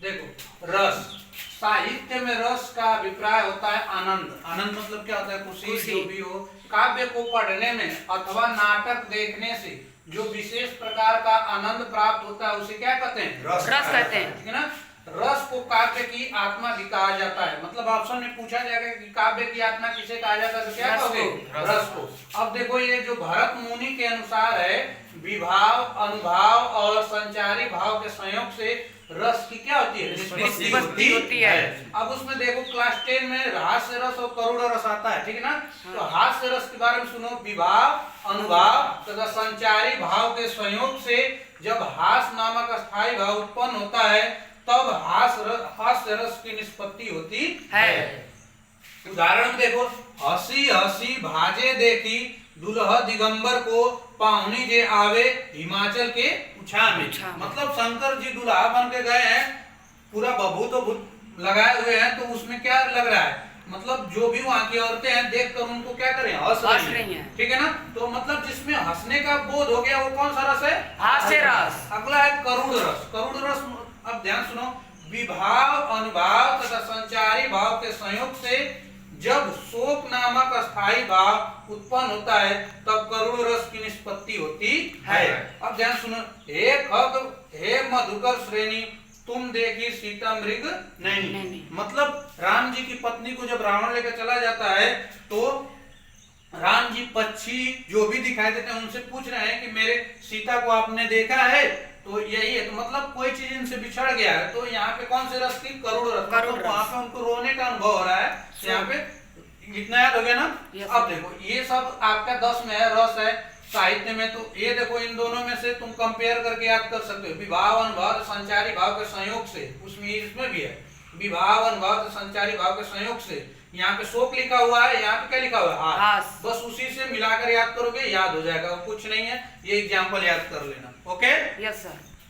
देखो रस, साहित्य में रस का अभिप्राय होता है आनंद। आनंद मतलब क्या होता है? खुशी जो भी हो। काव्य को पढ़ने में अथवा नाटक देखने से जो विशेष प्रकार का आनंद प्राप्त होता है उसे क्या कहते हैं? रस कहते हैं। ठीक है ना। रस को काव्य की आत्मा भी कहा जाता है। मतलब ऑप्शन में पूछा जाएगा कि काव्य की आत्मा किसे कहा जाता है, तो क्या कहोगे? रस को। अब देखो ये जो भरत मुनि के अनुसार है, विभाव, अनुभाव और संचारी भाव के संयोग से रस की क्या होती है? निष्पत्ति होती है। अब उसमें देखो क्लास 10 में हास्य रस और करुण रस आता है, ठीक है ना। तो हास्य रस के बारे में सुनो, विभाव, अनुभाव तथा संचारी भाव के संयोग से जब हास नामक स्थायी भाव उत्पन्न होता है तब हास्य रस की निष्पत्ति होती है। उदाहरण देखो, हसी हसी भाजे देखी दुल्हा दिगंबर को पाहुनी जे आवे हिमाचल के उछा में। मतलब शंकर जी दुल्हा बन के गए हैं, पूरा बभूत भूत लगाए हुए हैं, तो उसमें क्या लग रहा है? मतलब जो भी वहां की औरतें हैं देखकर उनको क्या करें? हंस रही हैं। ठीक है ना। तो मतलब जिसमें हंसने का बोध हो गया वो कौन सा रस है? हास्य रस। अगला है करुण रस। करुण रस, अब ध्यान सुनो, विभाव, अनुभाव तथा संचारी भाव के संयोग से जब शोक नामक स्थायी भाव उत्पन्न होता है तब करुण रस की निष्पत्ति होती है। अब ध्यान सुनो, हे खग हे मधुकर श्रेणी तुम देखी सीता मृग नहीं। मतलब राम जी की पत्नी को जब रावण लेकर चला जाता है तो राम जी पक्षी जो भी दिखाई देते हैं उनसे पूछ रहे हैं कि मेरे सीता को आपने देखा है? तो यही है। तो मतलब कोई चीज इनसे बिछड़ गया है, तो यहाँ पे कौन से रस की? करुण रस। मतलब वहां पे उनको रोने का अनुभव हो रहा है। यहाँ पे इतना याद हो गया ना। अब देखो ये सब आपका 10 में है, रस है साहित्य में। तो ये देखो इन दोनों में से तुम कंपेयर करके याद कर सकते हो। विभाव, अनुभाव, संचारी भाव के संयोग से, उसमें इसमें भी है विभाव, अनुभाव, संचारी भाव के संयोग से। यहाँ पे शोक लिखा हुआ है, यहाँ पे क्या लिखा हुआ है? हास। बस उसी से मिलाकर याद करोगे, याद हो जाएगा, कुछ नहीं है। ये एग्जाम्पल याद कर लेना। ओके? Yes sir.